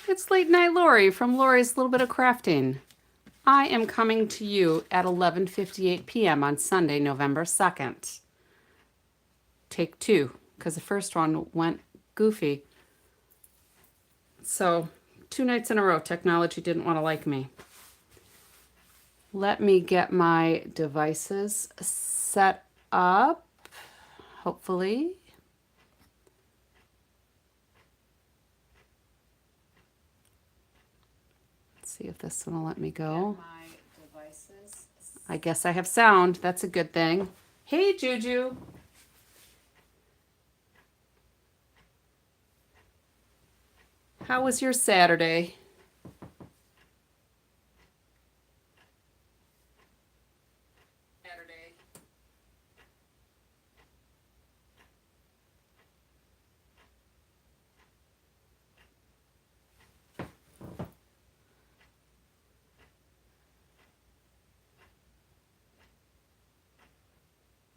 It's Late Night Lori from Lori's Little Bit of Crafting. I am coming to you at 11:58 p.m. on Sunday, November 2nd. Take two, because the first one went goofy. So, 2 nights in a row, technology didn't want to like me. Let me get my devices set up, hopefully. See if this one will let me go. I guess I have sound. That's a good thing. Hey, Juju. How was your Saturday?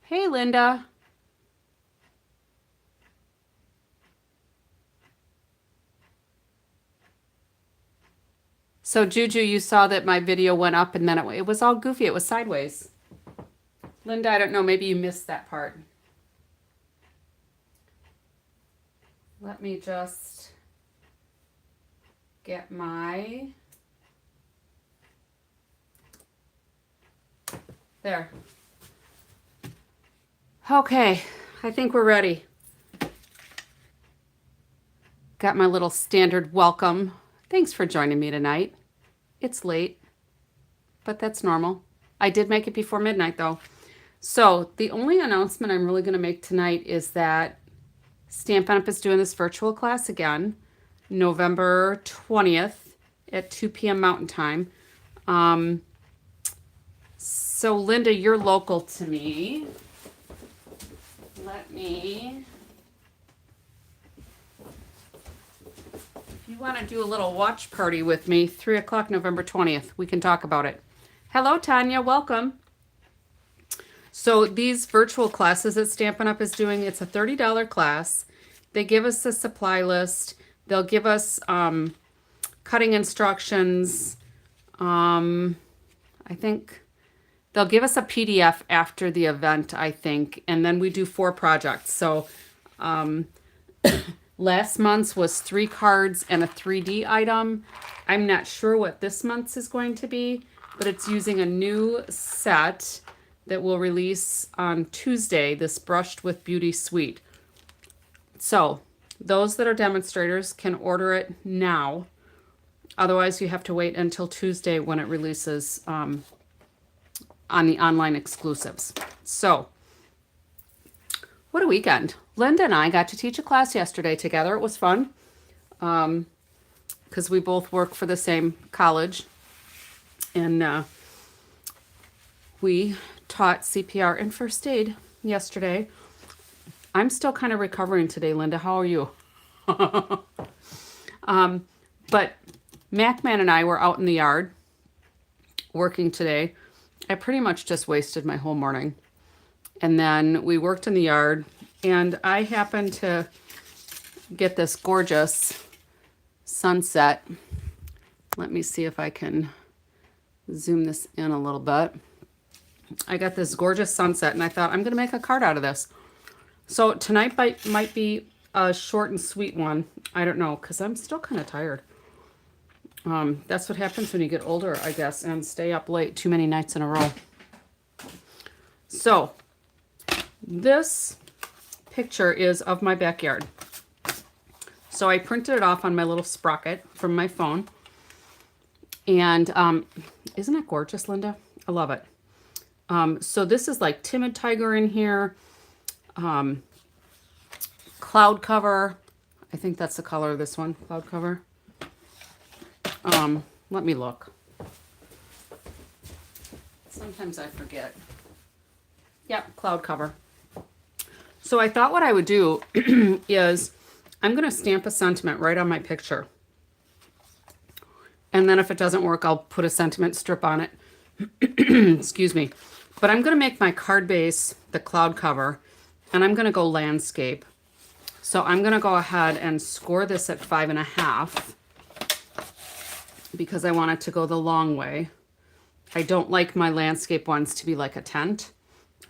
Hey, Linda. So, Juju, you saw that my video went up and then it was all goofy. It was sideways. Linda, I don't know. Maybe you missed that part. Let me just get my... There. Okay, I think we're ready. Got my little standard welcome. Thanks for joining me tonight. It's late, but that's normal. I did make it before midnight though. So the only announcement I'm really going to make tonight is that Stampin' Up! Is doing this virtual class again, November 20th at 2 p.m. Mountain Time. So Linda, you're local to me. Let me, if you want to do a little watch party with me, 3 o'clock November 20th, we can talk about it. Hello, Tanya, welcome. So these virtual classes that Stampin' Up! Is doing, it's a $30 class. They give us a supply list. They'll give us cutting instructions. I think they'll give us a PDF after the event, I think, and then we do 4 projects. So last month's was 3 cards and a 3D item. I'm not sure what this month's is going to be, but it's using a new set that will release on Tuesday, this Brushed with Beauty Suite. So those that are demonstrators can order it now. Otherwise, you have to wait until Tuesday when it releases on the online exclusives. So, what a weekend. Linda and I got to teach a class yesterday together. It was fun because we both work for the same college. And we taught CPR and first aid yesterday. I'm still kind of recovering today, Linda. How are you? But Macman and I were out in the yard working today. I pretty much just wasted my whole morning. And then we worked in the yard, and I happened to get this gorgeous sunset. Let me see if I can zoom this in a little bit. I got this gorgeous sunset, and I thought, I'm going to make a card out of this. So tonight might be a short and sweet one. I don't know, because I'm still kind of tired. That's what happens when you get older, I guess, and stay up late too many nights in a row. So, this picture is of my backyard. So I printed it off on my little sprocket from my phone. And isn't it gorgeous, Linda? I love it. So this is like Timid Tiger in here. Cloud cover. I think that's the color of this one, cloud cover. Let me look. Sometimes I forget. Yep, cloud cover. So I thought what I would do is I'm going to stamp a sentiment right on my picture. And then if it doesn't work, I'll put a sentiment strip on it. Excuse me. But I'm going to make my card base the cloud cover, and I'm going to go landscape. So I'm going to go ahead and score this at 5.5. because I want it to go the long way. I don't like my landscape ones to be like a tent.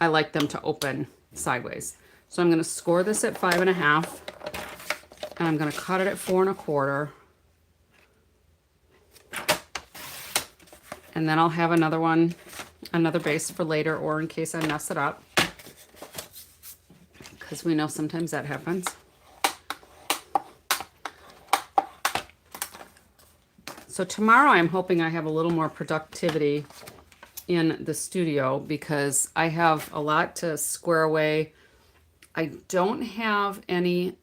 I like them to open sideways. So I'm going to score this at 5.5, and I'm going to cut it at 4.25. And then I'll have another base for later, or in case I mess it up, because we know sometimes that happens. So tomorrow I'm hoping I have a little more productivity in the studio because I have a lot to square away. I don't have any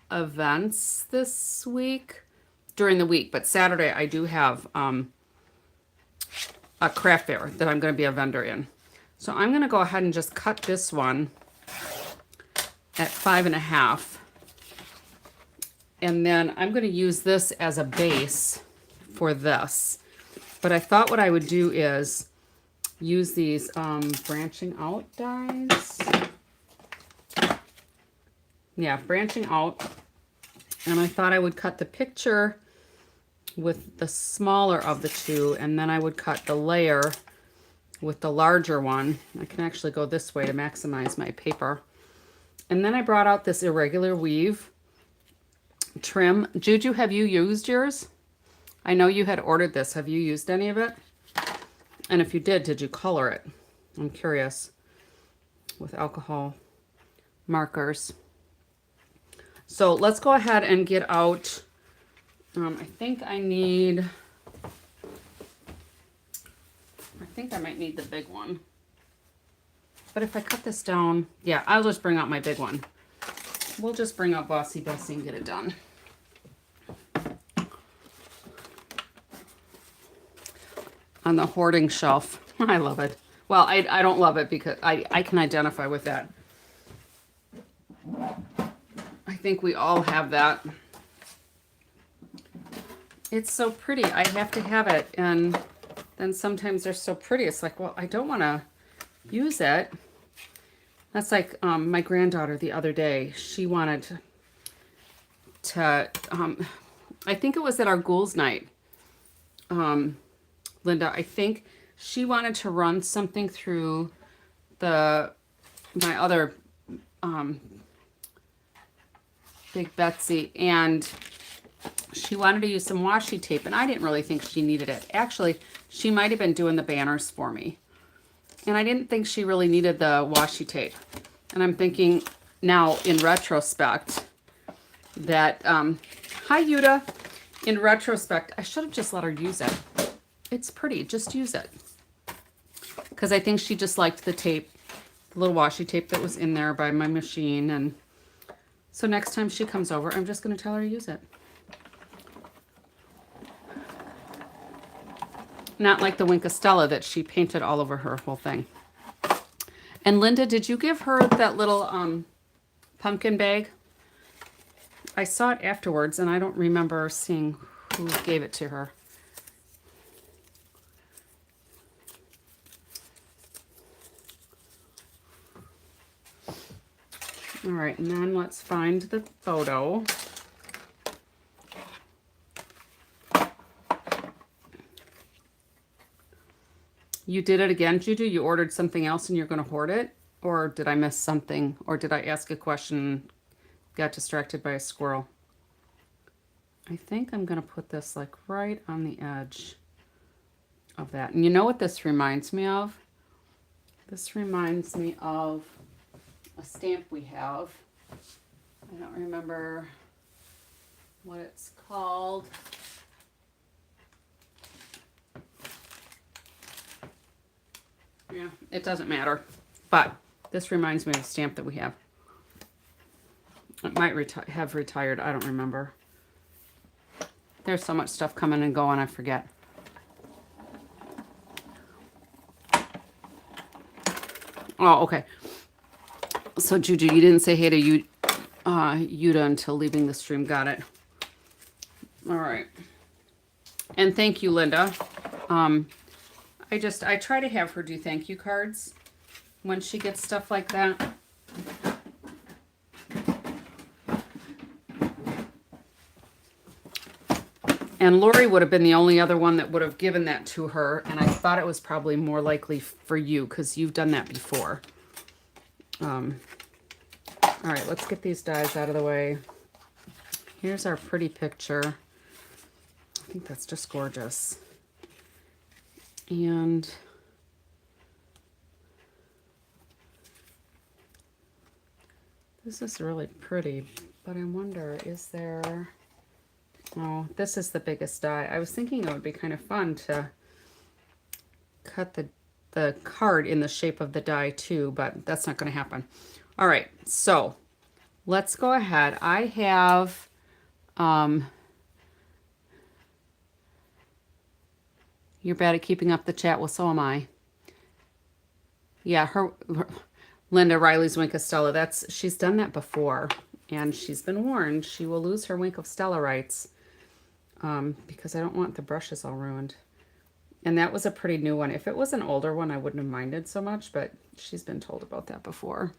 events this week during the week, but Saturday I do have a craft fair that I'm going to be a vendor in. So I'm going to go ahead and just cut this one at 5.5. And then I'm going to use this as a base for this. But I thought what I would do is use these branching out dies. Yeah, branching out. And I thought I would cut the picture with the smaller of the two, and then I would cut the layer with the larger one. I can actually go this way to maximize my paper. And then I brought out this irregular weave trim. Juju, have you used yours? I know you had ordered this. Have you used any of it? And if you did you color it? I'm curious. With alcohol markers. So let's go ahead and get out. I think I might need the big one. But if I cut this down, yeah, I'll just bring out my big one. We'll just bring out Bossy Bessie and get it done. On the hoarding shelf. I love it. Well, I don't love it because I can identify with that. I think we all have that. It's so pretty. I have to have it. And then sometimes they're so pretty. It's like, well, I don't want to use it. That's like my granddaughter the other day. She wanted to I think it was at our ghouls night. Linda, I think she wanted to run something through my other Big Betsy, and she wanted to use some washi tape, and I didn't really think she needed it. Actually, she might have been doing the banners for me, and I didn't think she really needed the washi tape. And I'm thinking now, in retrospect, that, hi Yuda, in retrospect, I should have just let her use it. It's pretty, just use it. Because I think she just liked the tape, the little washi tape that was in there by my machine. And so next time she comes over, I'm just going to tell her to use it. Not like the Winkastella that she painted all over her whole thing. And Linda, did you give her that little pumpkin bag? I saw it afterwards, and I don't remember seeing who gave it to her. All right, and then let's find the photo. You did it again, Juju? You ordered something else and you're going to hoard it? Or did I miss something? Or did I ask a question and got distracted by a squirrel? I think I'm going to put this like right on the edge of that. And you know what this reminds me of? This reminds me of a stamp we have. I don't remember what it's called. Yeah, it doesn't matter. But this reminds me of a stamp that we have. It might have retired. I don't remember. There's so much stuff coming and going, I forget. Oh, okay. So, Juju, you didn't say hey to Yuda until leaving the stream. Got it. All right. And thank you, Linda. I try to have her do thank you cards when she gets stuff like that. And Lori would have been the only other one that would have given that to her. And I thought it was probably more likely for you because you've done that before. All right, let's get these dies out of the way. Here's our pretty picture. I think that's just gorgeous. And this is really pretty, but I wonder, is there... Oh, this is the biggest die. I was thinking it would be kind of fun to cut the card in the shape of the die too, but that's not going to happen. All right, so let's go ahead. I have you're bad at keeping up the chat. Well, so am I. Yeah, her Linda Riley's Wink of Stella. She's done that before, and she's been warned she will lose her Wink of Stella rights. Because I don't want the brushes all ruined. And that was a pretty new one. If it was an older one, I wouldn't have minded so much, but she's been told about that before.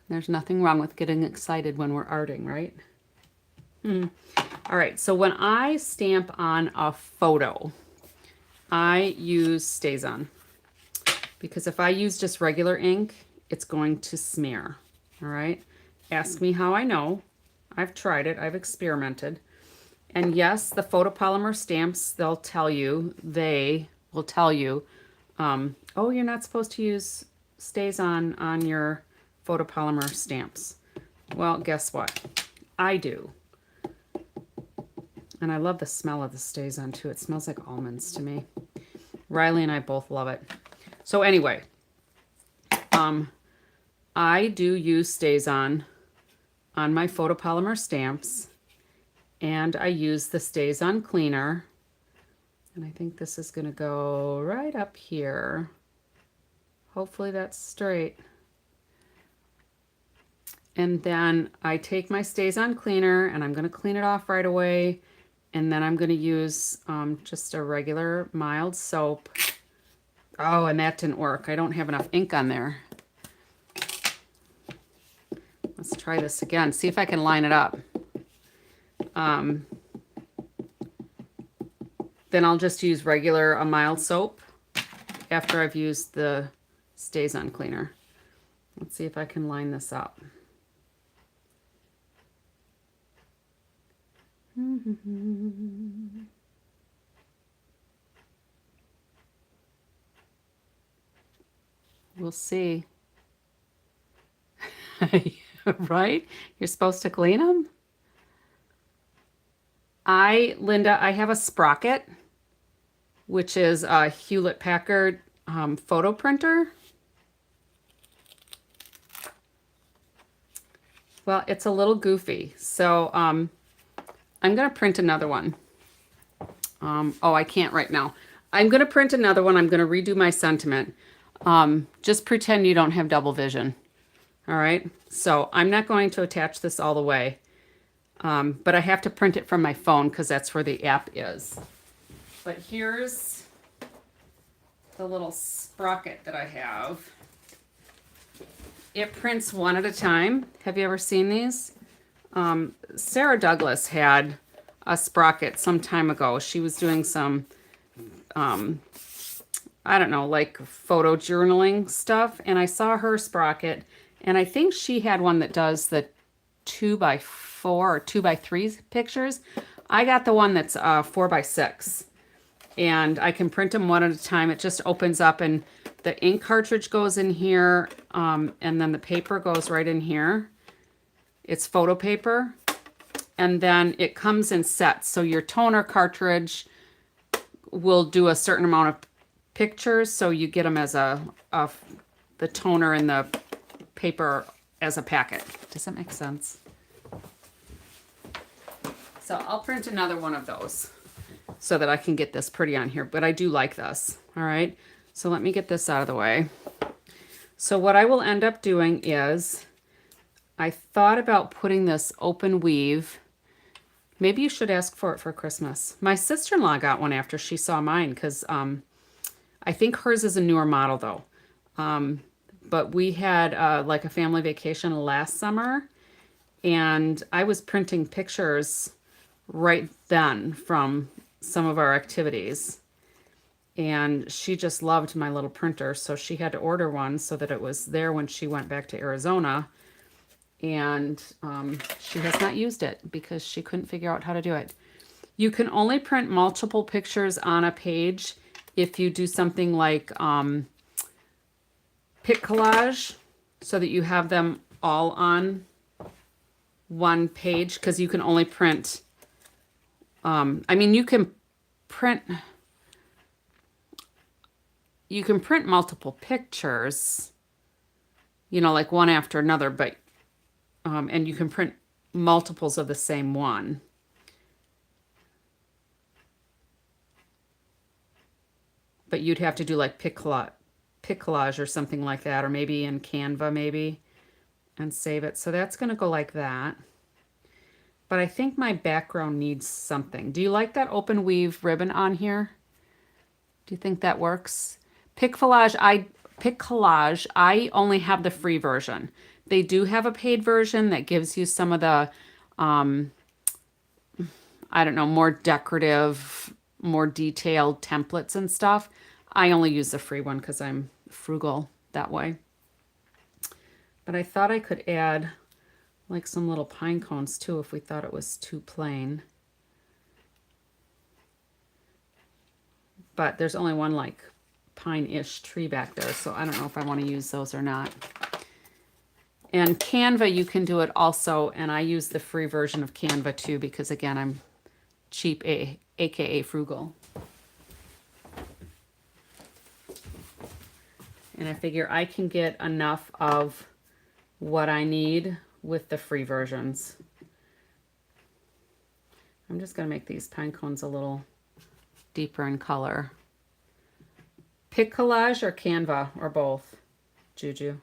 There's nothing wrong with getting excited when we're arting, right? All right, so when I stamp on a photo, I use StazOn. Because if I use just regular ink, it's going to smear. All right, ask me how I know. I've tried it, I've experimented. And yes, the photopolymer stamps, they will tell you, oh, you're not supposed to use StazOn on your photopolymer stamps. Well, guess what? I do. And I love the smell of the StazOn too. It smells like almonds to me. Riley and I both love it. So anyway, I do use StazOn on my photopolymer stamps, and I use the StazOn cleaner, and I think this is going to go right up here. Hopefully that's straight. And then I take my StazOn cleaner, and I'm going to clean it off right away, and then I'm going to use just a regular mild soap. Oh, and that didn't work. I don't have enough ink on there. Let's try this again. See if I can line it up. Then I'll just use a mild soap after I've used the StazOn cleaner. Let's see if I can line this up. We'll see. Right? You're supposed to clean them? Linda, I have a Sprocket, which is a Hewlett-Packard photo printer. Well, it's a little goofy. So I'm going to print another one. Oh, I can't right now. I'm going to print another one. I'm going to redo my sentiment. Just pretend you don't have double vision. All right, so I'm not going to attach this all the way, but I have to print it from my phone because that's where the app is. But here's the little sprocket that I have. It prints one at a time. Have you ever seen these? Sarah Douglas had a sprocket some time ago. She was doing some, I don't know, like photo journaling stuff, and I saw her sprocket. And I think she had one that does the 2x4 or 2x3 pictures. I got the one that's 4x6. And I can print them one at a time. It just opens up and the ink cartridge goes in here. And then the paper goes right in here. It's photo paper. And then it comes in sets. So your toner cartridge will do a certain amount of pictures. So you get them as the toner and the paper as a packet. Does that make sense? So I'll print another one of those so that I can get this pretty on here, but I do like this. All right, so let me get this out of the way. So what I will end up doing is, I thought about putting this open weave. Maybe you should ask for it for Christmas. My sister-in-law got one after she saw mine because I think hers is a newer model though. but we had like a family vacation last summer, and I was printing pictures right then from some of our activities. And she just loved my little printer, so she had to order one so that it was there when she went back to Arizona. And she has not used it because she couldn't figure out how to do it. You can only print multiple pictures on a page if you do something like pic collage, so that you have them all on one page, because you can only print, I mean, you can print multiple pictures, you know, like one after another, but and you can print multiples of the same one. But you'd have to do like pic collage or something like that, or maybe in Canva maybe, and save it. So that's going to go like that. But I think my background needs something. Do you like that open weave ribbon on here? Do you think that works? Pic collage, I only have the free version. They do have a paid version that gives you some of the, I don't know, more decorative, more detailed templates and stuff. I only use the free one because I'm frugal that way. But I thought I could add like some little pine cones too if we thought it was too plain. But there's only one like pine-ish tree back there, so I don't know if I want to use those or not. And Canva, you can do it also, and I use the free version of Canva too because, again, I'm cheap, aka frugal. And I figure I can get enough of what I need with the free versions. I'm just going to make these pine cones a little deeper in color. Pic collage or Canva or both, Juju?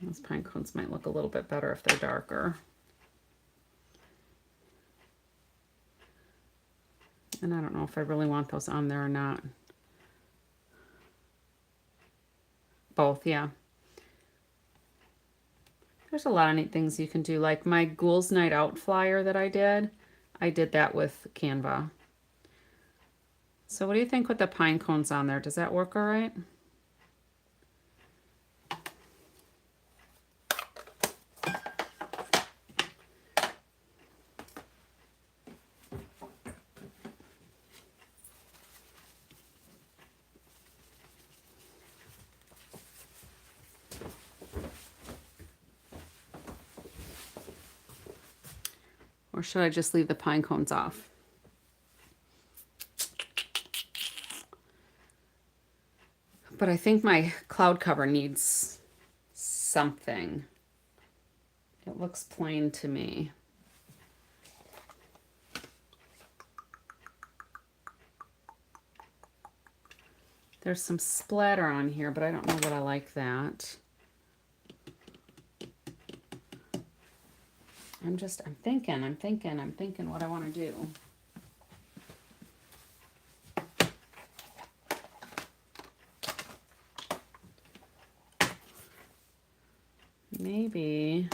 Those pine cones might look a little bit better if they're darker. And I don't know if I really want those on there or not. Both, yeah. There's a lot of neat things you can do. Like my Ghouls Night Out flyer that I did that with Canva. So what do you think with the pine cones on there? Does that work all right? Or should I just leave the pine cones off? But I think my cloud cover needs something. It looks plain to me. There's some splatter on here, but I don't know that I like that. I'm thinking what I want to do. Maybe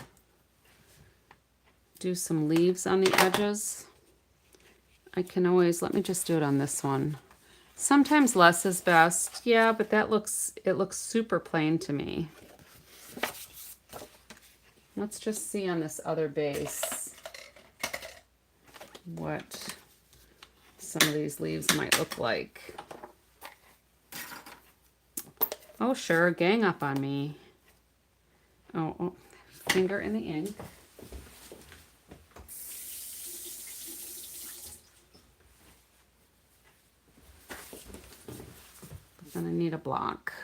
do some leaves on the edges. I can always, let me just do it on this one. Sometimes less is best. Yeah, but it looks super plain to me. Let's just see on this other base what some of these leaves might look like. Oh, sure, gang up on me. Oh, finger in the ink. But then I need a block.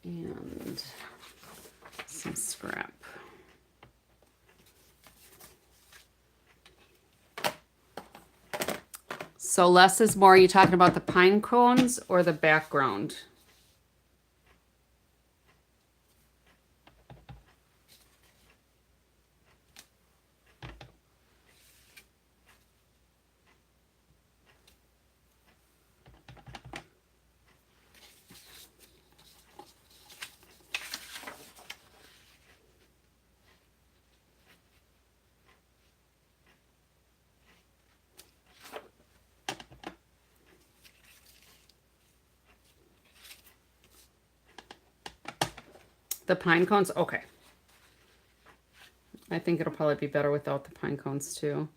And some scrap. So less is more. Are you talking about the pine cones or the background? The pine cones? Okay. I think it'll probably be better without the pine cones too.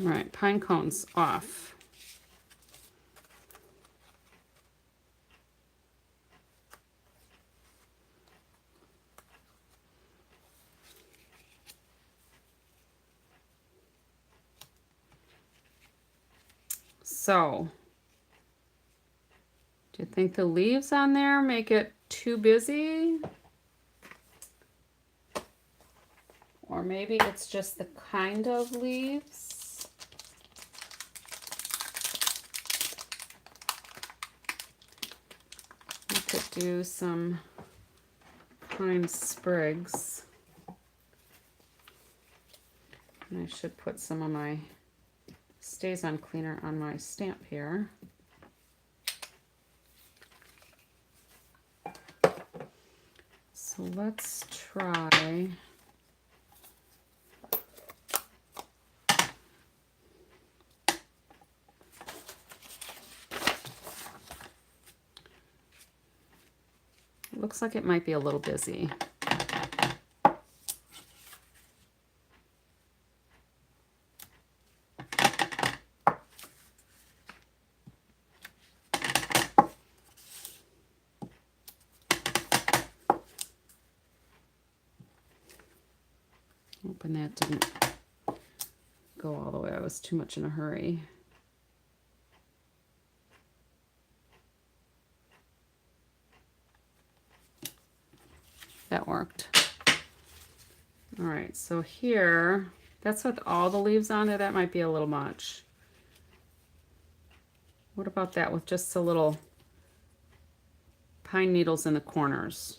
All right, pine cones off. So, do you think the leaves on there make it too busy? Or maybe it's just the kind of leaves? I could do some pine sprigs. And I should put some of my Stays On cleaner on my stamp here. So let's try looks like it might be a little busy. Hoping that didn't go all the way. I was too much in a hurry. That worked. All right, so here, that's with all the leaves on it. That might be a little much. What about that with just the little pine needles in the corners?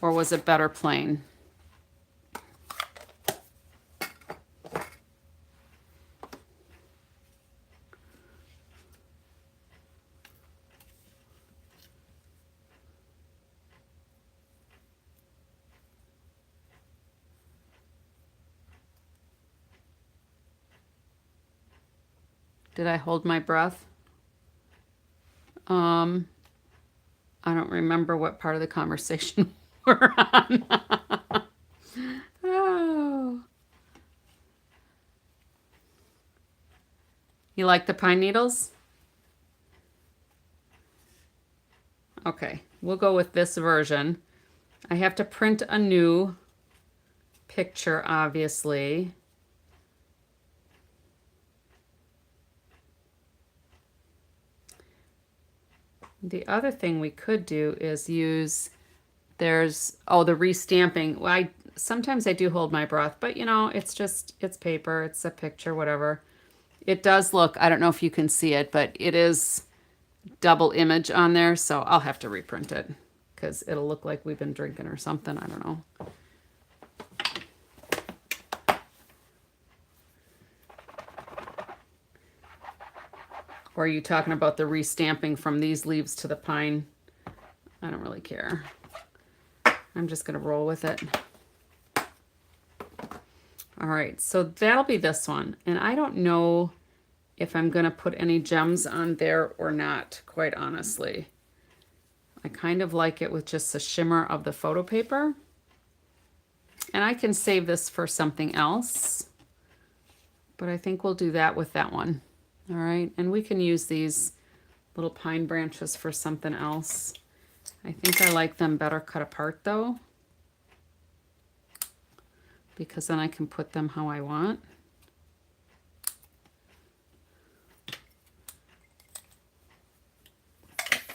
Or was it better plain? Did I hold my breath? I don't remember what part of the conversation we're on. Oh. You like the pine needles? Okay, we'll go with this version. I have to print a new picture, obviously. The other thing we could do is use, there's, oh, the restamping. Well, sometimes I do hold my breath, but you know, it's just, it's paper, it's a picture, whatever. It does look, I don't know if you can see it, but it is double image on there, so I'll have to reprint it because it'll look like we've been drinking or something, I don't know. Or are you talking about the restamping from these leaves to the pine? I don't really care. I'm just gonna roll with it. All right, so that'll be this one. And I don't know if I'm gonna put any gems on there or not, quite honestly. I kind of like it with just the shimmer of the photo paper. And I can save this for something else, but I think we'll do that with that one. All right, and we can use these little pine branches for something else. I think I like them better cut apart though, because then I can put them how I want.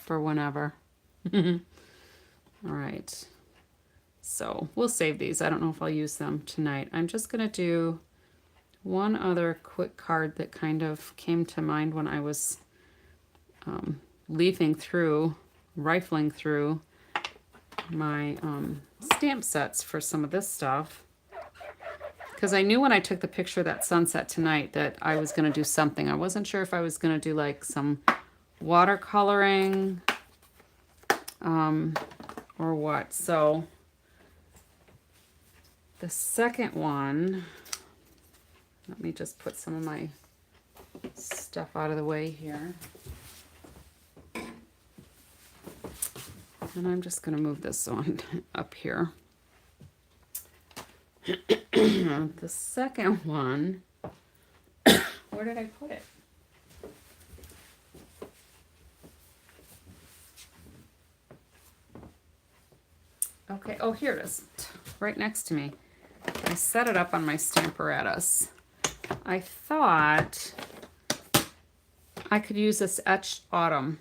For whenever. All right, So we'll save these. I don't know if I'll use them tonight. I'm just going to do one other quick card that kind of came to mind when I was rifling through my stamp sets for some of this stuff. Because I knew when I took the picture of that sunset tonight that I was going to do something. I wasn't sure if I was going to do like some watercoloring or what. So the second one, let me just put some of my stuff out of the way here. And I'm just going to move this one up here. The second one, where did I put it? Okay, oh, here it is, right next to me. I set it up on my Stamparatus. I thought I could use this Etched Autumn.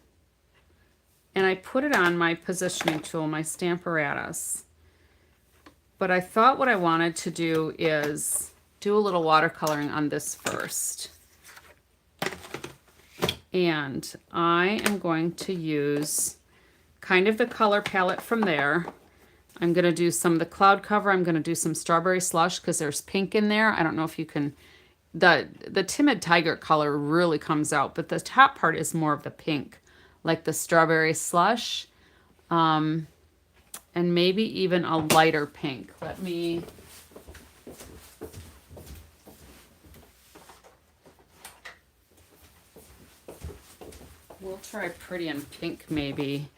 And I put it on my positioning tool, my Stamparatus. But I thought what I wanted to do is do a little watercoloring on this first. And I am going to use kind of the color palette from there. I'm going to do some of the cloud cover. I'm going to do some Strawberry Slush because there's pink in there. I don't know if you can... The Timid Tiger color really comes out, but the top part is more of the pink, like the Strawberry Slush. And maybe even a lighter pink. We'll try Pretty in Pink maybe.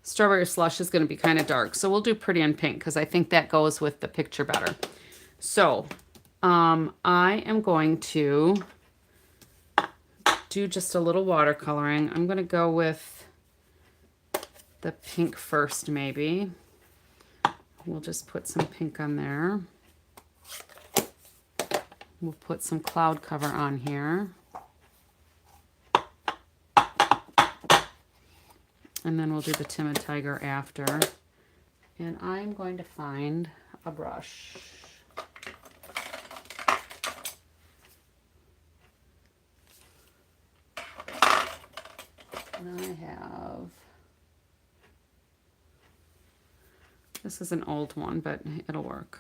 Strawberry Slush is going to be kind of dark, so we'll do Pretty in Pink because I think that goes with the picture better. So I am going to do just a little watercoloring. I'm going to go with the pink first, maybe. We'll just put some pink on there. We'll put some cloud cover on here. And then we'll do the Timid Tiger after. And I'm going to find a brush. And I have... This is an old one, but it'll work.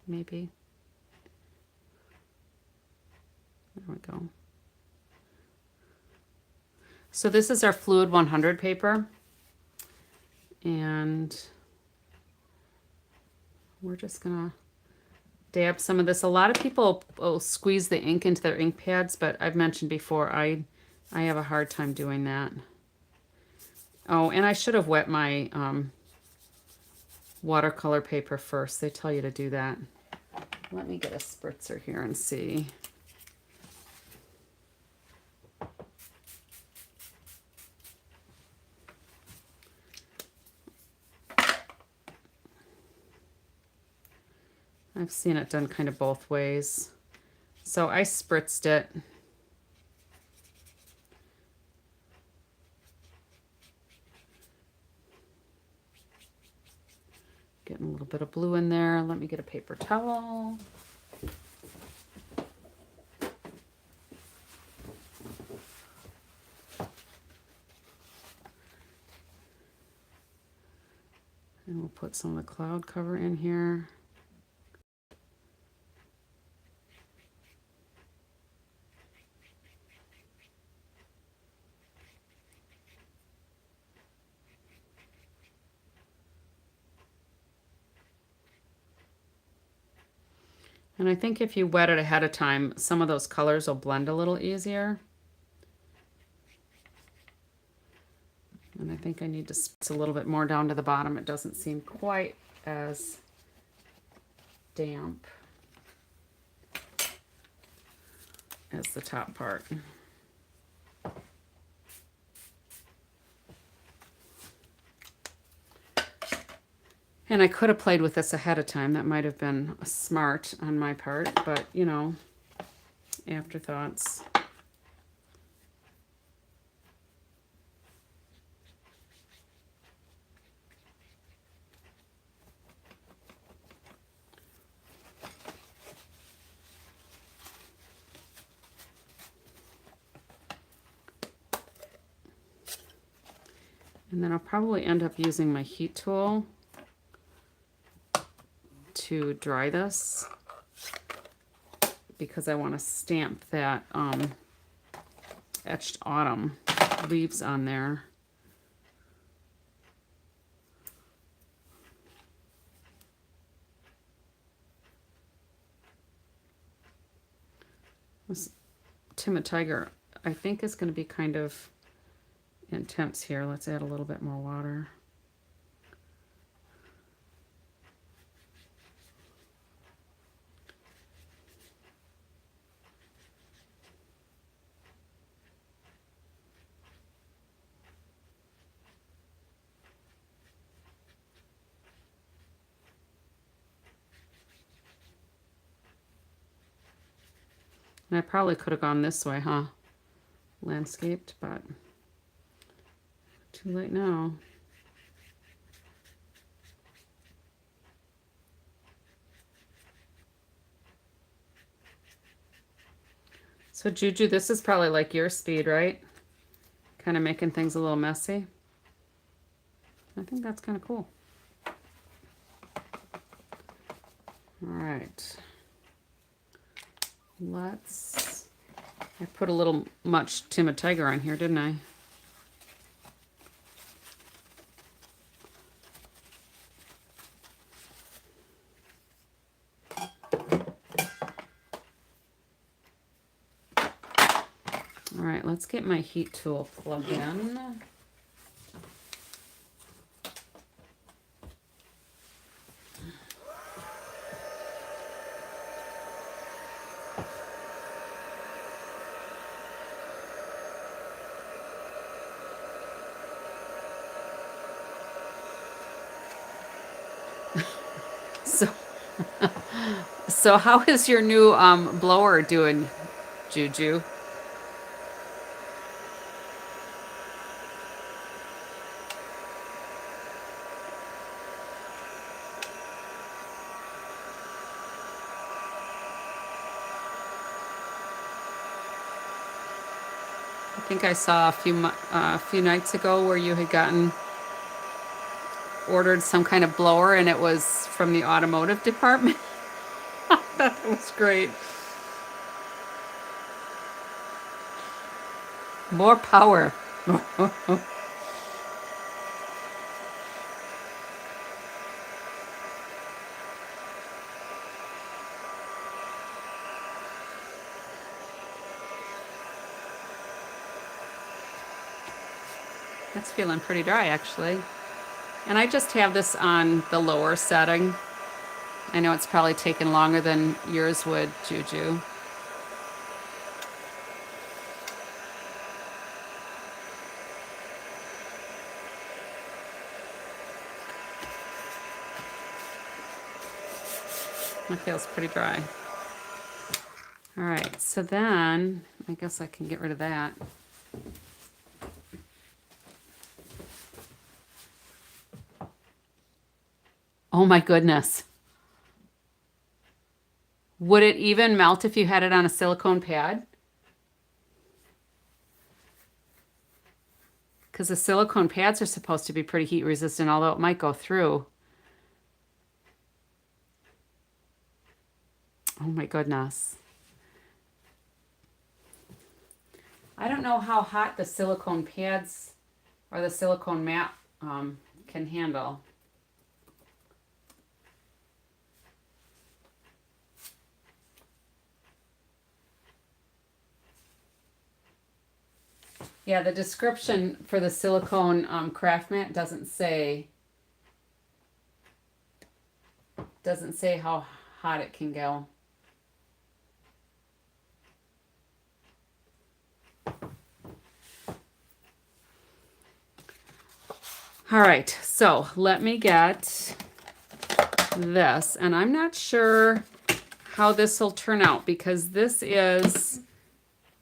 Maybe. There we go. So this is our Fluid 100 paper. And we're just gonna dab some of this. A lot of people will squeeze the ink into their ink pads, but I've mentioned before, I have a hard time doing that. Oh, and I should have wet my watercolor paper first. They tell you to do that. Let me get a spritzer here and see. I've seen it done kind of both ways. So I spritzed it. Getting a little bit of blue in there. Let me get a paper towel. And we'll put some of the cloud cover in here. And I think if you wet it ahead of time, some of those colors will blend a little easier. And I think I need to spritz a little bit more down to the bottom. It doesn't seem quite as damp as the top part. And I could have played with this ahead of time. That might have been smart on my part, but you know, afterthoughts. And then I'll probably end up using my heat tool to dry this because I want to stamp that etched autumn leaves on there. This Timid Tiger, I think, is going to be kind of intense here. Let's add a little bit more water. And I probably could have gone this way, huh? Landscaped, but too late now. So Juju, this is probably like your speed, right? Kind of making things a little messy. I think that's kind of cool. All right. I put a little much Timid Tiger on here, didn't I? All right, let's get my heat tool plugged in. So how is your new blower doing, Juju? I think I saw a few nights ago where you had ordered some kind of blower and it was from the automotive department. That was great. More power. That's feeling pretty dry, actually. And I just have this on the lower setting. I know it's probably taken longer than yours would, Juju. It feels pretty dry. All right, so then I guess I can get rid of that. Oh my goodness. Would it even melt if you had it on a silicone pad? Because the silicone pads are supposed to be pretty heat resistant, although it might go through. Oh my goodness. I don't know how hot the silicone pads or the silicone mat can handle. Yeah, the description for the silicone craft mat doesn't say how hot it can go. All right, so let me get this, and I'm not sure how this will turn out because this is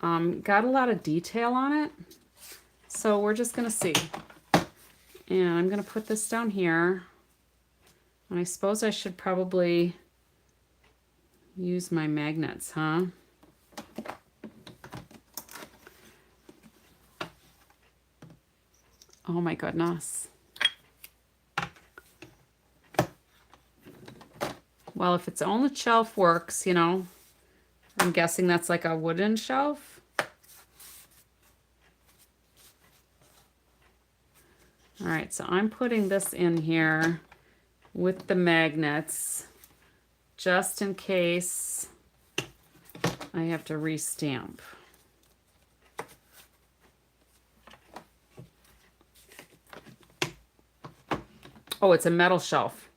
got a lot of detail on it. So we're just gonna see. And I'm gonna put this down here. And I suppose I should probably use my magnets, huh? Oh my goodness. Well, if its own shelf works, you know, I'm guessing that's like a wooden shelf. All right, so I'm putting this in here with the magnets just in case I have to re-stamp. Oh, it's a metal shelf.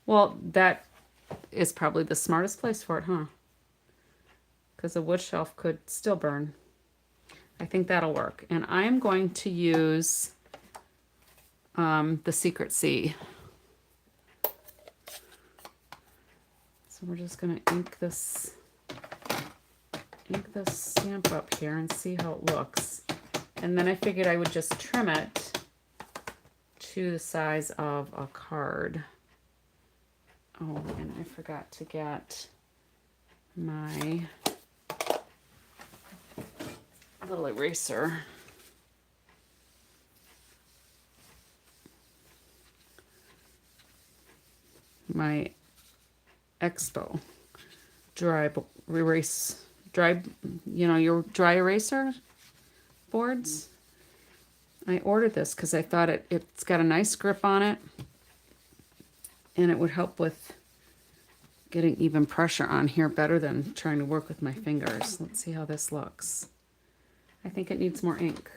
Well, that is probably the smartest place for it, huh? Because a wood shelf could still burn. I think that'll work. And I'm going to use the Secret C. So we're just going to ink this stamp up here and see how it looks. And then I figured I would just trim it to the size of a card. Oh, and I forgot to get my little eraser. My Expo dry erase, you know, your dry eraser boards. I ordered this because I thought it's got a nice grip on it and it would help with getting even pressure on here better than trying to work with my fingers. Let's see how this looks. I think it needs more ink.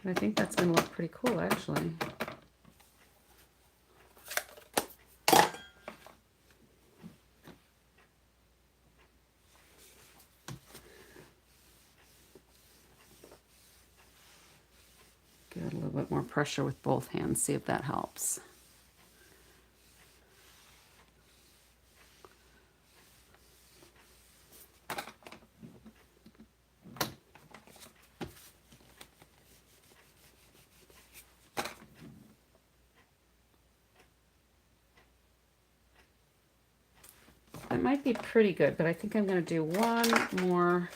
I think that's going to look pretty cool, actually. Give it a little bit more pressure with both hands, see if that helps. That might be pretty good, but I think I'm going to do one more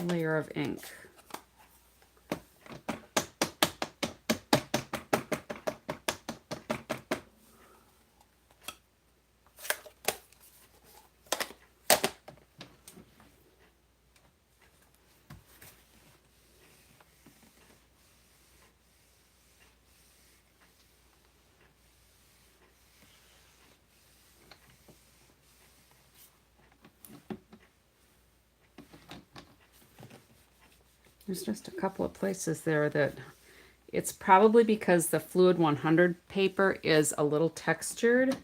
layer of ink. There's just a couple of places there that it's probably because the Fluid 100 paper is a little textured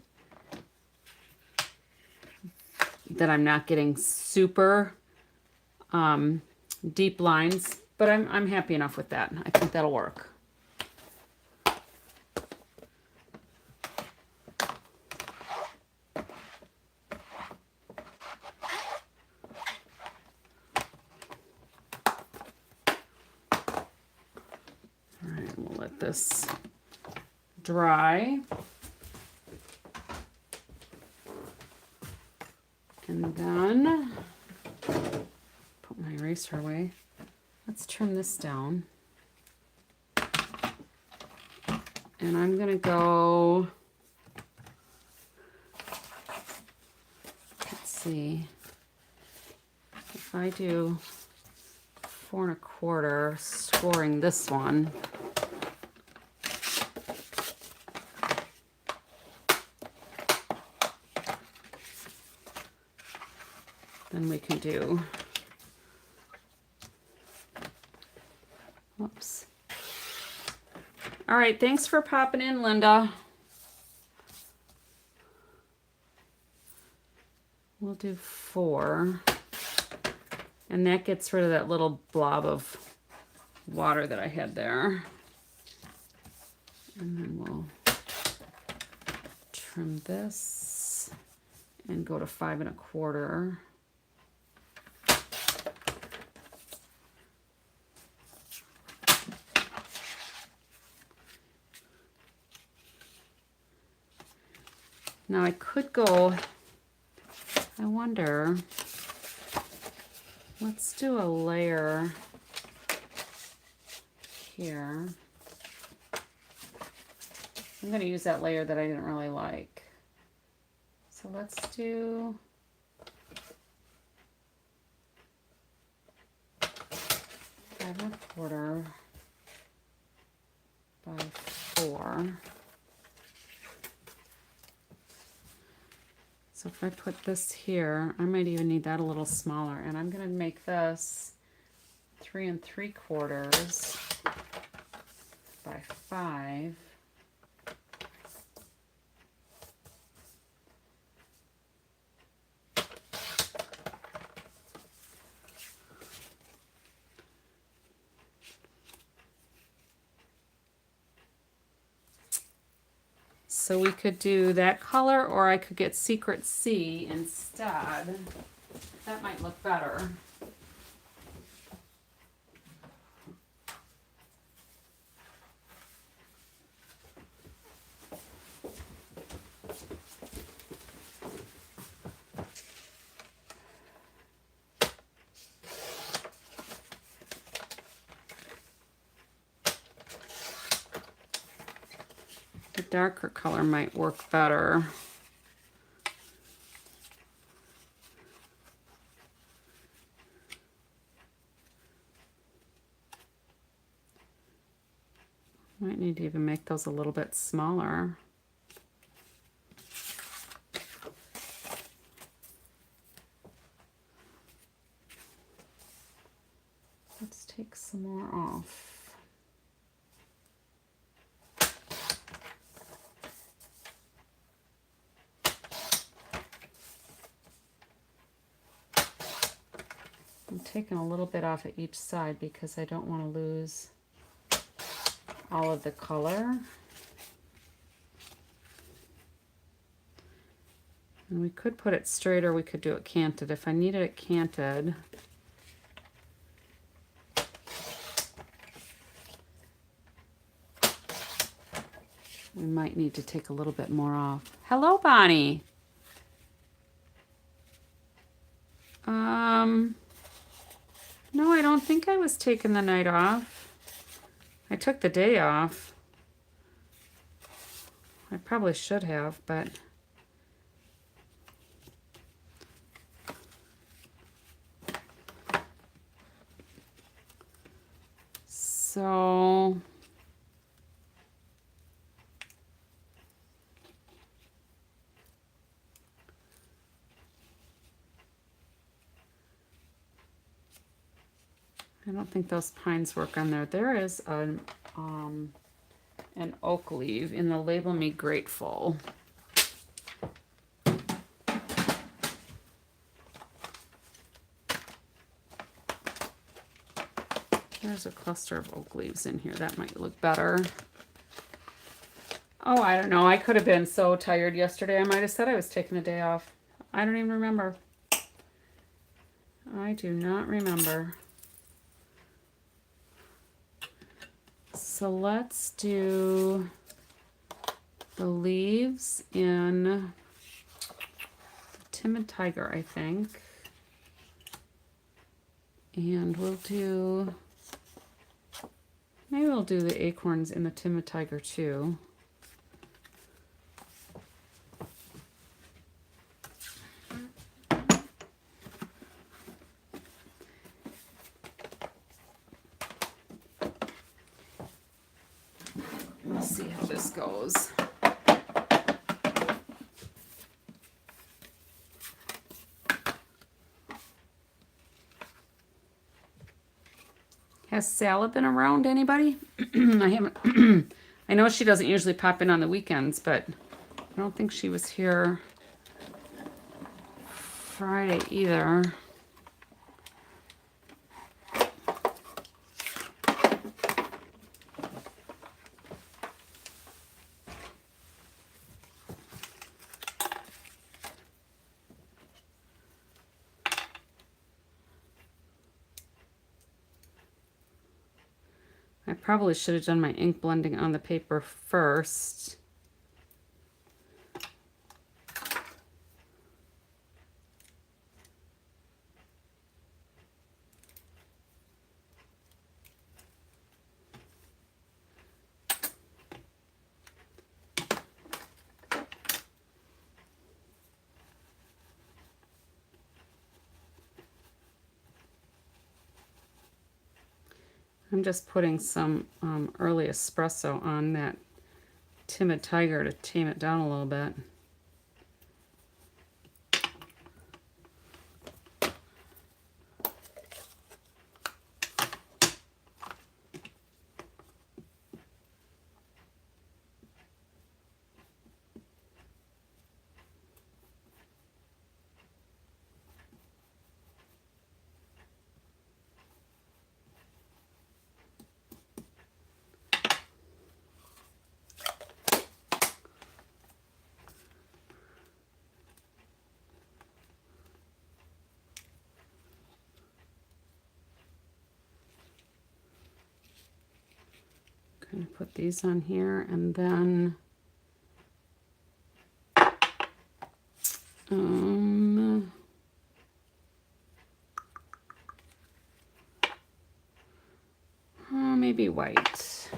that I'm not getting super deep lines, but I'm happy enough with that. I think that'll work. This dry, and then put my eraser away. Let's trim this down, and I'm gonna go, let's see, if I do 4 1/4 scoring this one, then we can do, whoops. All right, thanks for popping in, Linda. We'll do 4. And that gets rid of that little blob of water that I had there. And then we'll trim this and go to 5 1/4. Now I could go I wonder, let's do a layer here. I'm going to use that layer that I didn't really like. So let's do 5 1/4 by 4. So if I put this here, I might even need that a little smaller. And I'm going to make this 3 3/4 by 5. So we could do that color, or I could get Secret Sea instead. That might look better. The darker color might work better. Might need to even make those a little bit smaller. Let's take some more off. I'm taking a little bit off at each side because I don't want to lose all of the color. And we could put it straight, or we could do it canted. If I needed it canted, we might need to take a little bit more off. Hello, Bonnie. No, I don't think I was taking the night off. I took the day off. I probably should have, but so I don't think those pines work on there. There is an oak leaf in the Label Me Grateful. There's a cluster of oak leaves in here. That might look better. Oh, I don't know. I could have been so tired yesterday. I might have said I was taking a day off. I don't even remember. I do not remember. So let's do the leaves in Timid Tiger, I think. And we'll do, maybe we'll do the acorns in the Timid Tiger too. Let's see how this goes. Has Salad been around, anybody? I haven't. I know she doesn't usually pop in on the weekends, but I don't think she was here Friday either. I probably should have done my ink blending on the paper first. I'm just putting some early espresso on that Timid Tiger to tame it down a little bit. Going to put these on here, and then maybe white.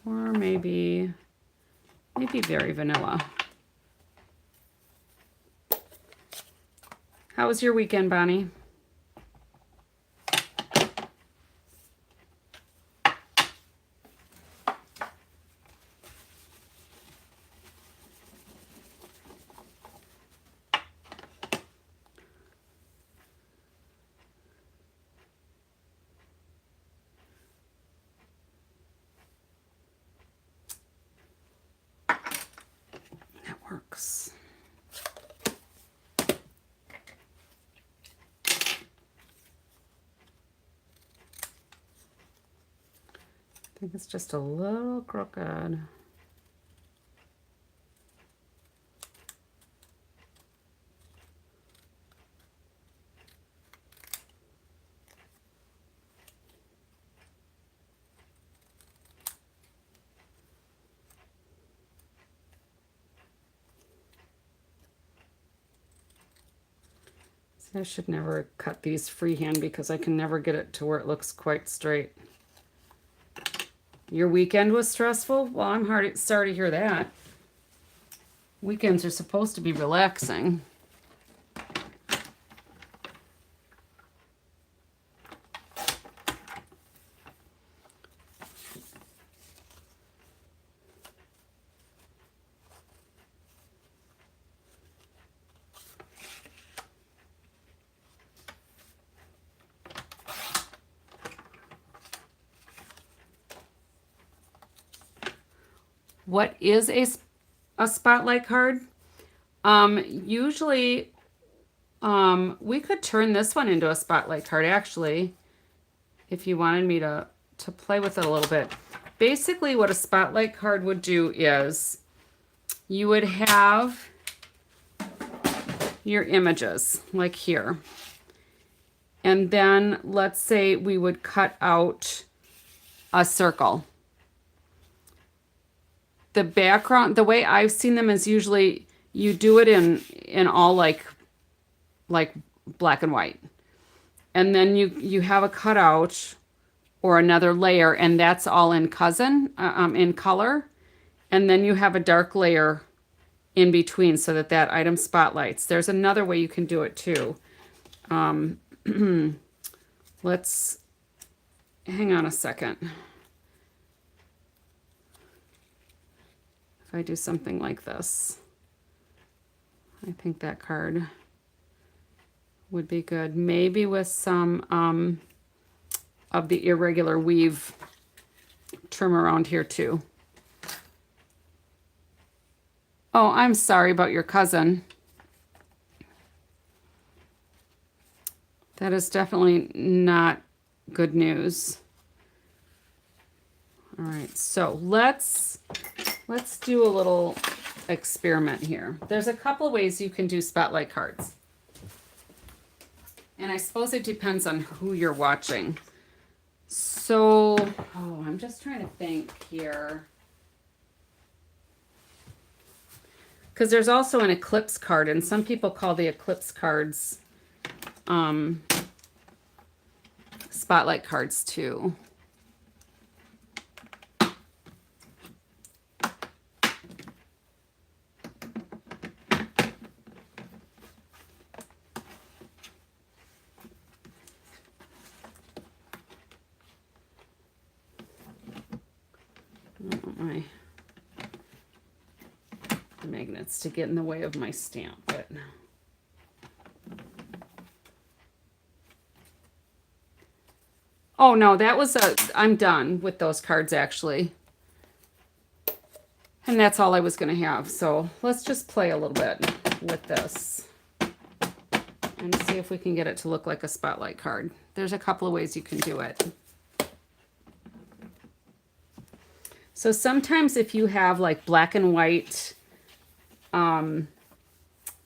Or maybe very vanilla. How was your weekend, Bonnie? That works. I think it's just a little crooked. I should never cut these freehand because I can never get it to where it looks quite straight. Your weekend was stressful? Well, I'm sorry to hear that. Weekends are supposed to be relaxing. What is a spotlight card? Usually, we could turn this one into a spotlight card, actually, if you wanted me to play with it a little bit. Basically, what a spotlight card would do is you would have your images, like here. And then, let's say we would cut out a circle. The background, the way I've seen them is usually you do it in all like black and white. And then you have a cutout or another layer, and that's all in in color. And then you have a dark layer in between so that item spotlights. There's another way you can do it too. Let's hang on a second. If I do something like this, I think that card would be good. Maybe with some of the irregular weave trim around here too. Oh, I'm sorry about your cousin. That is definitely not good news. All right, so let's do a little experiment here. There's a couple of ways you can do spotlight cards. And I suppose it depends on who you're watching. So, I'm just trying to think here. Because there's also an eclipse card, and some people call the eclipse cards spotlight cards too. I don't want my magnets to get in the way of my stamp, but oh no, that was I'm done with those cards actually. And that's all I was going to have. So let's just play a little bit with this and see if we can get it to look like a spotlight card. There's a couple of ways you can do it. So sometimes if you have like black and white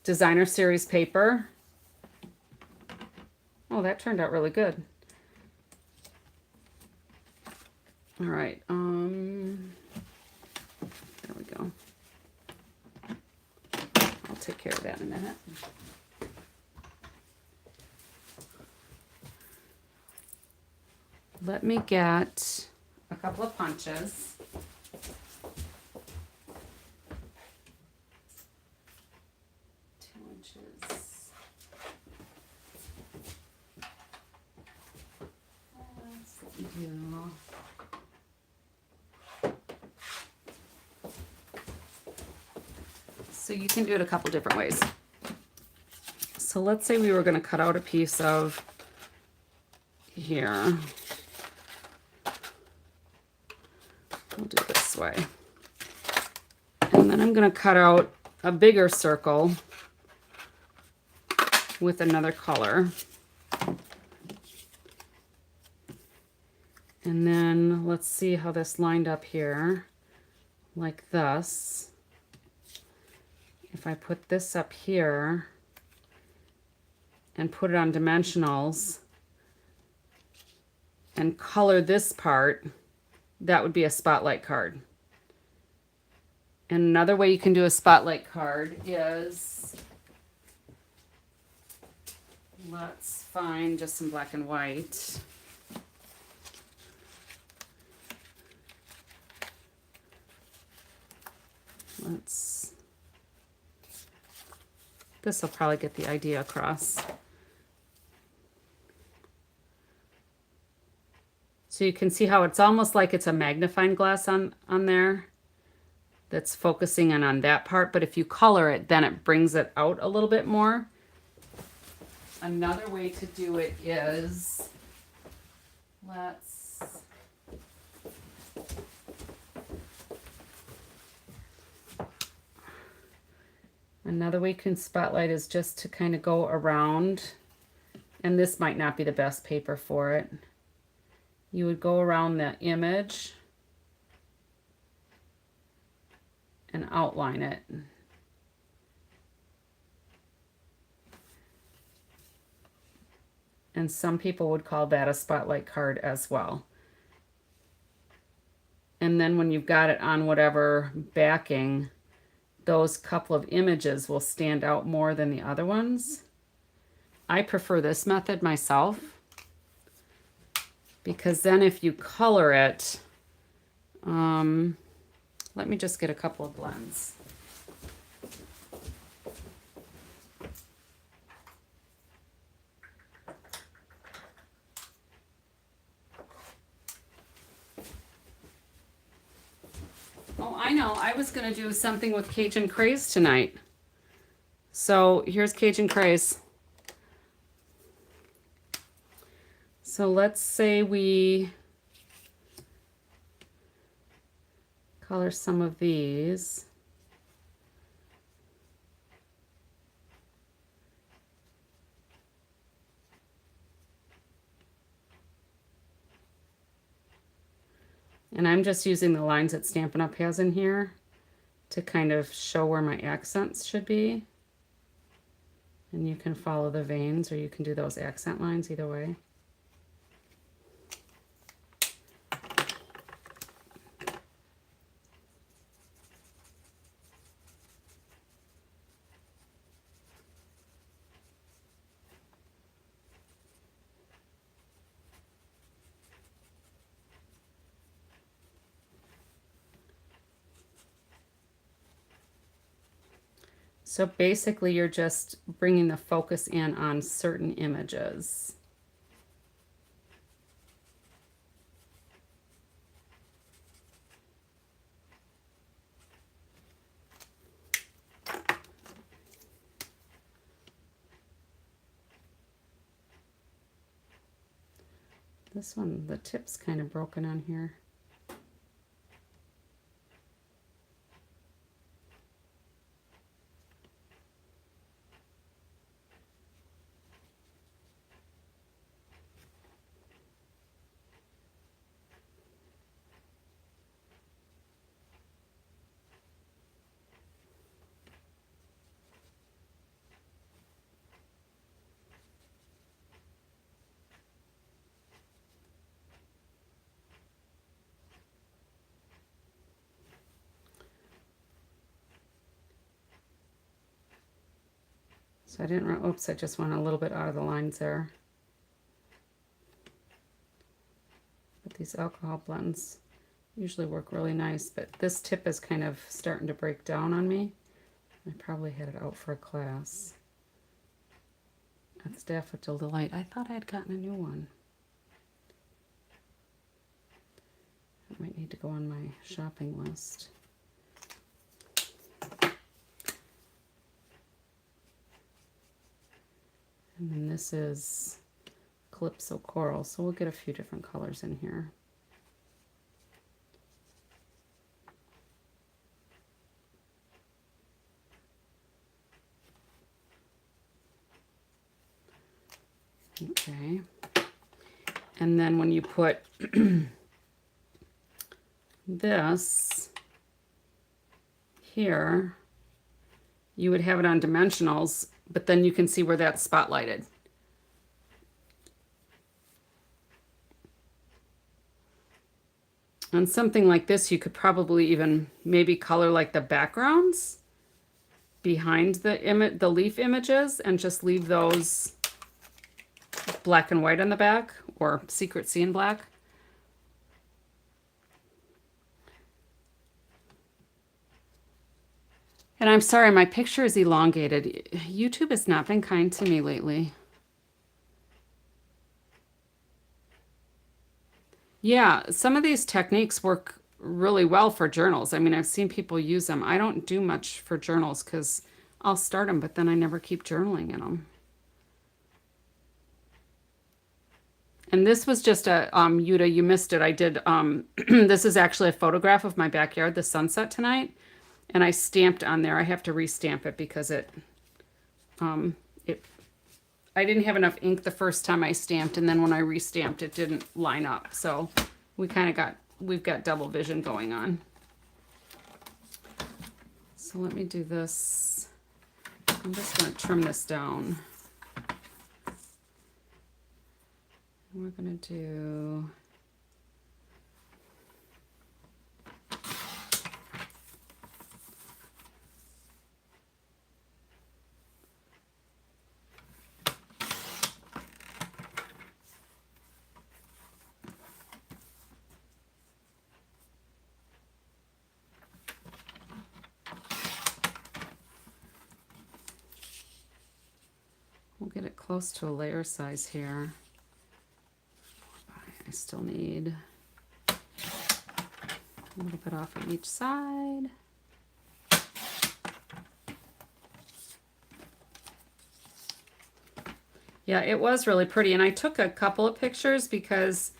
designer series paper, oh, that turned out really good. All right, there we go. I'll take care of that in a minute. Let me get a couple of punches. So you can do it a couple different ways. So let's say we were going to cut out a piece of here. We'll do it this way. And then I'm going to cut out a bigger circle with another color. And then let's see how this lined up here, like this. If I put this up here and put it on dimensionals and color this part, that would be a spotlight card. And another way you can do a spotlight card is, let's find just some black and white. This will probably get the idea across. So you can see how it's almost like it's a magnifying glass on there that's focusing in on that part. But if you color it, then it brings it out a little bit more. Another way to do it is, another way you can spotlight is just to kind of go around, and this might not be the best paper for it. You would go around the image and outline it. And some people would call that a spotlight card as well. And then when you've got it on whatever backing, those couple of images will stand out more than the other ones. I prefer this method myself, because then if you color it, let me just get a couple of blends. Oh, I know. I was going to do something with Cajun Craze tonight. So here's Cajun Craze. So let's say we color some of these. And I'm just using the lines that Stampin' Up! Has in here to kind of show where my accents should be. And you can follow the veins, or you can do those accent lines either way. So basically you're just bringing the focus in on certain images. This one, the tip's kind of broken on here. So I didn't, oops, I just went a little bit out of the lines there. But these alcohol blends usually work really nice, but this tip is kind of starting to break down on me. I probably had it out for a class. That's Daffodil Delight. I thought I had gotten a new one. That might need to go on my shopping list. And then this is Calypso Coral, so we'll get a few different colors in here. Okay. And then when you put this here, you would have it on dimensionals, but then you can see where that's spotlighted. On something like this, you could probably even maybe color like the backgrounds behind the leaf images and just leave those black and white on the back, or secret sea in black. And I'm sorry, my picture is elongated. YouTube has not been kind to me lately. Yeah, some of these techniques work really well for journals. I mean, I've seen people use them. I don't do much for journals because I'll start them, but then I never keep journaling in them. And this was just a, Yuta, you missed it. I did, this is actually a photograph of my backyard, the sunset tonight. And I stamped on there. I have to restamp it because I didn't have enough ink the first time I stamped, and then when I restamped, it didn't line up. So we've got double vision going on. So let me do this. I'm just going to trim this down. We're going to do... We'll get it close to a layer size here. I still need a little bit off on each side. Yeah, it was really pretty. And I took a couple of pictures because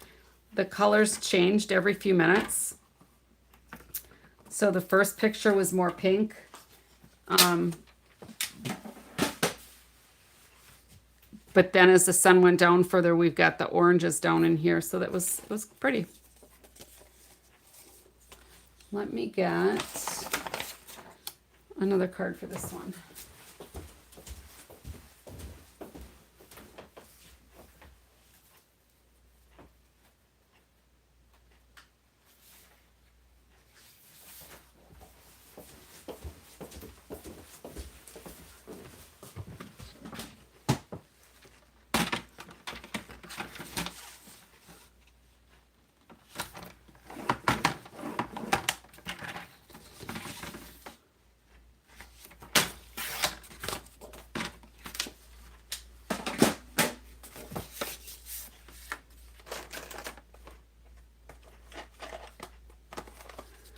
the colors changed every few minutes. So the first picture was more pink. But then as the sun went down further, we've got the oranges down in here. So it was pretty. Let me get another card for this one.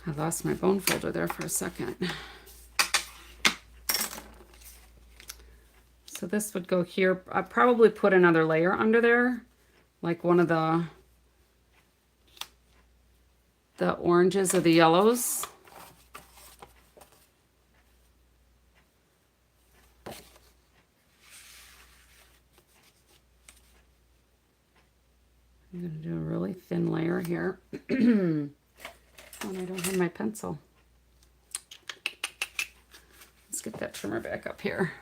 I lost my bone folder there for a second. So this would go here. I'll probably put another layer under there, like one of the the oranges or the yellows. I'm going to do a really thin layer here. And I don't have my pencil. Let's get that trimmer back up here.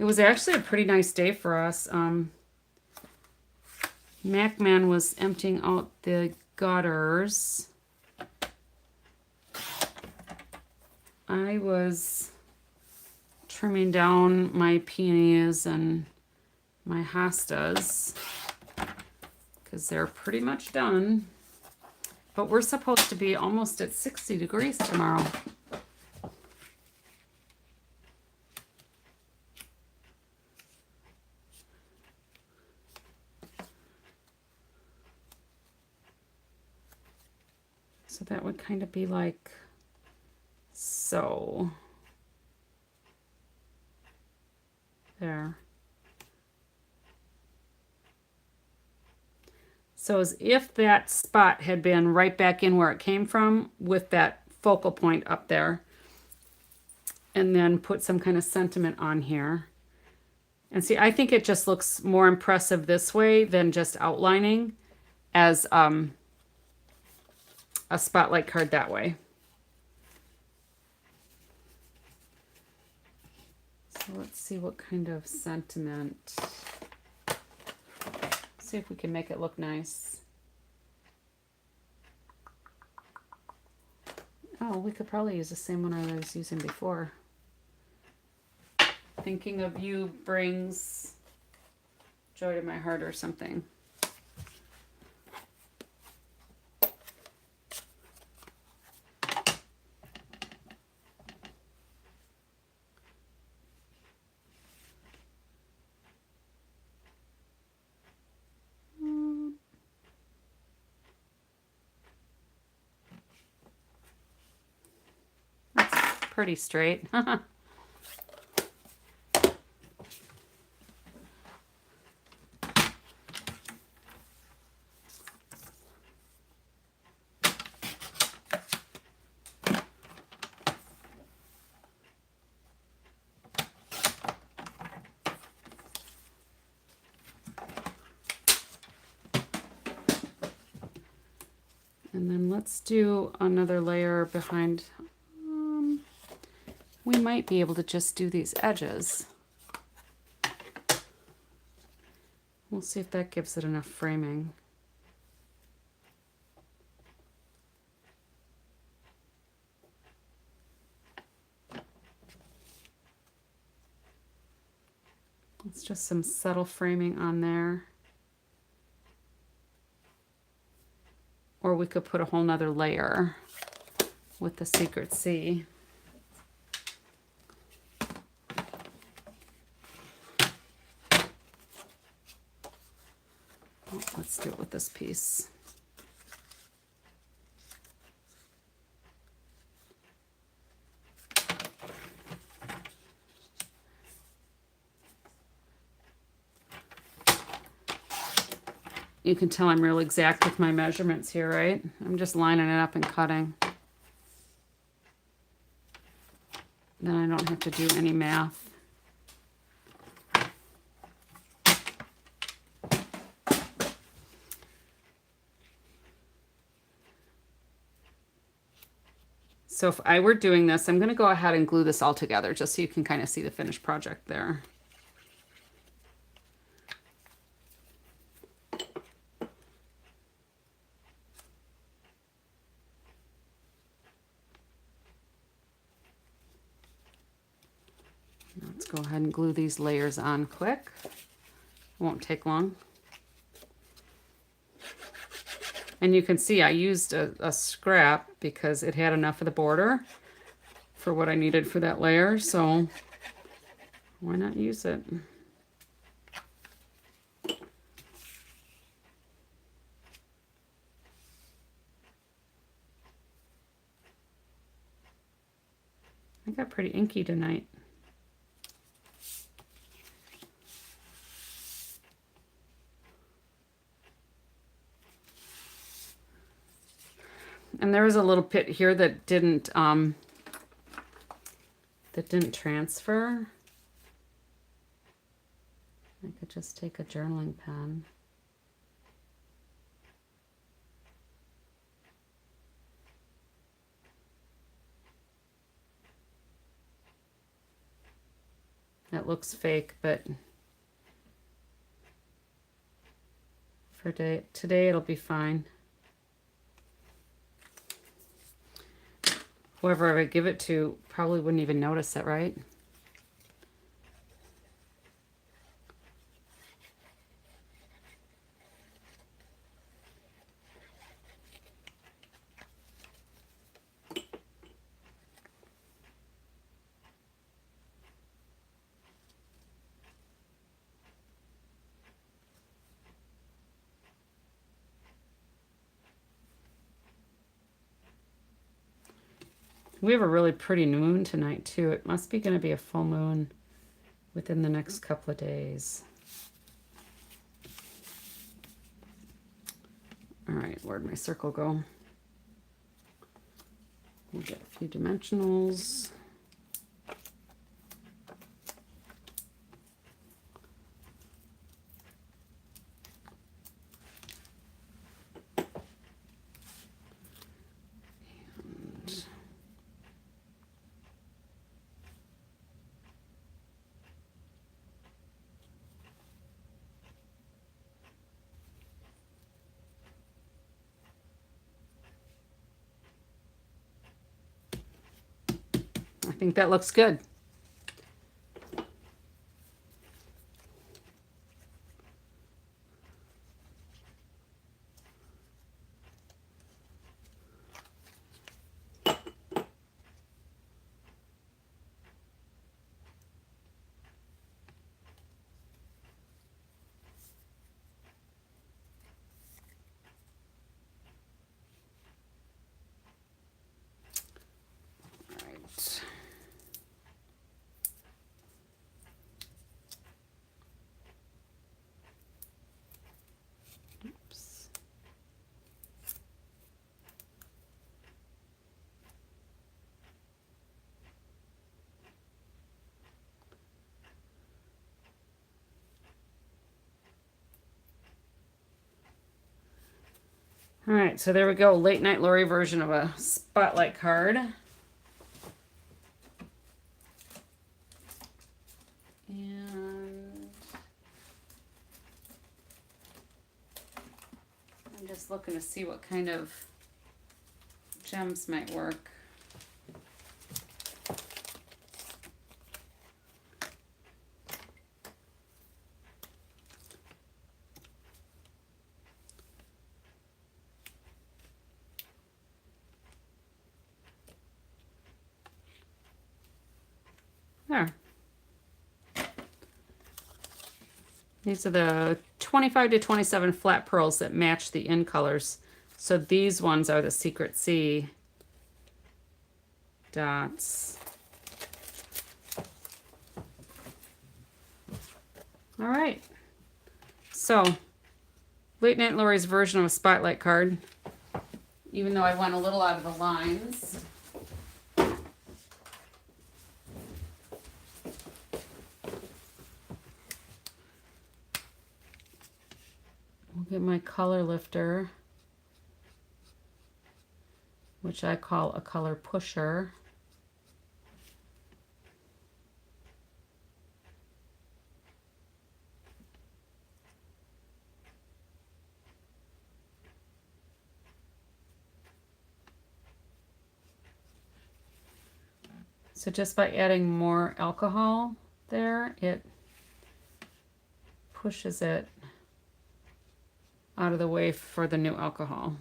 It was actually a pretty nice day for us. Macman was emptying out the gutters. I was trimming down my peonies and my hostas because they're pretty much done. But we're supposed to be almost at 60 degrees tomorrow. So that would kind of be like so. There. So as if that spot had been right back in where it came from with that focal point up there. And then put some kind of sentiment on here. And see, I think it just looks more impressive this way than just outlining as a spotlight card that way. So let's see what kind of sentiment. See if we can make it look nice. Oh, we could probably use the same one I was using before. Thinking of you brings joy to my heart or something. Pretty straight. And then let's do another layer behind. We might be able to just do these edges. We'll see if that gives it enough framing. It's just some subtle framing on there. Or we could put a whole nother layer with the Secret Sea. Let's do it with this piece. You can tell I'm real exact with my measurements here, right? I'm just lining it up and cutting. Then I don't have to do any math. So if I were doing this, I'm going to go ahead and glue this all together just so you can kind of see the finished project there. Let's go ahead and glue these layers on quick. Won't take long. And you can see I used a scrap because it had enough of the border for what I needed for that layer, so why not use it? I got pretty inky tonight. And there was a little bit here that didn't transfer. I could just take a journaling pen. It looks fake, but for today it'll be fine. Whoever I would give it to probably wouldn't even notice it, right? We have a really pretty moon tonight, too. It must be going to be a full moon within the next couple of days. All right, where'd my circle go? We'll get a few dimensionals. I think that looks good. All right, so there we go. Late Night Lori version of a spotlight card. And I'm just looking to see what kind of gems might work. There. These are the 25 to 27 flat pearls that match the in colors. So these ones are the Secret Sea dots. All right. So, Late Night Lori's version of a spotlight card. Even though I went a little out of the lines. We'll get my color lifter, which I call a color pusher. So just by adding more alcohol there, it pushes it out of the way for the new alcohol.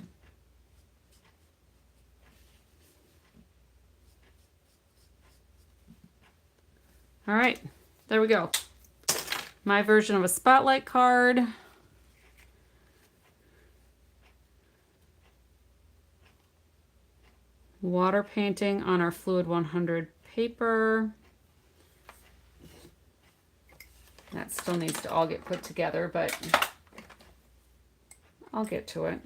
All right, there we go. My version of a spotlight card. Water painting on our Fluid 100 paper. That still needs to all get put together, but I'll get to it.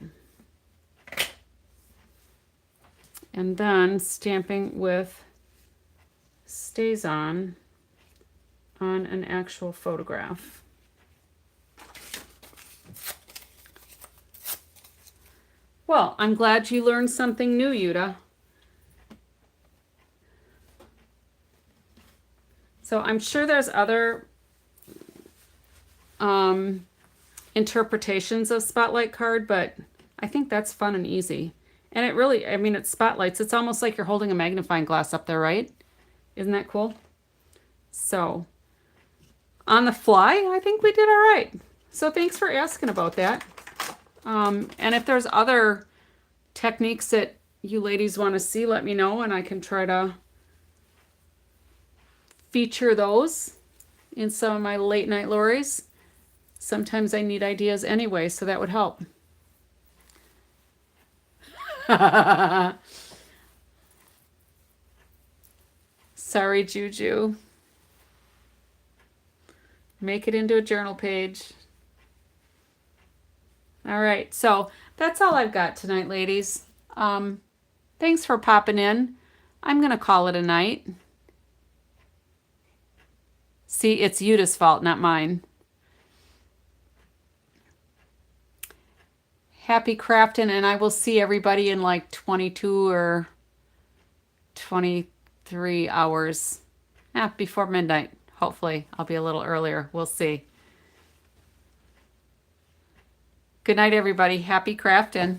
And then stamping with Stays On an actual photograph. Well, I'm glad you learned something new, Yuta. So I'm sure there's other interpretations of Spotlight card, but I think that's fun and easy. And it really, I mean, it spotlights. It's almost like you're holding a magnifying glass up there, right? Isn't that cool? So on the fly, I think we did all right. So thanks for asking about that. And if there's other techniques that you ladies want to see, let me know, and I can try to feature those in some of my late night lorries. Sometimes I need ideas anyway, so that would help. Sorry, Juju. Make it into a journal page. All right, so that's all I've got tonight, ladies. Thanks for popping in. I'm going to call it a night. See, it's Yuta's fault, not mine. Happy crafting, and I will see everybody in like 22 or 23 hours. Before midnight. Hopefully, I'll be a little earlier. We'll see. Good night, everybody. Happy crafting.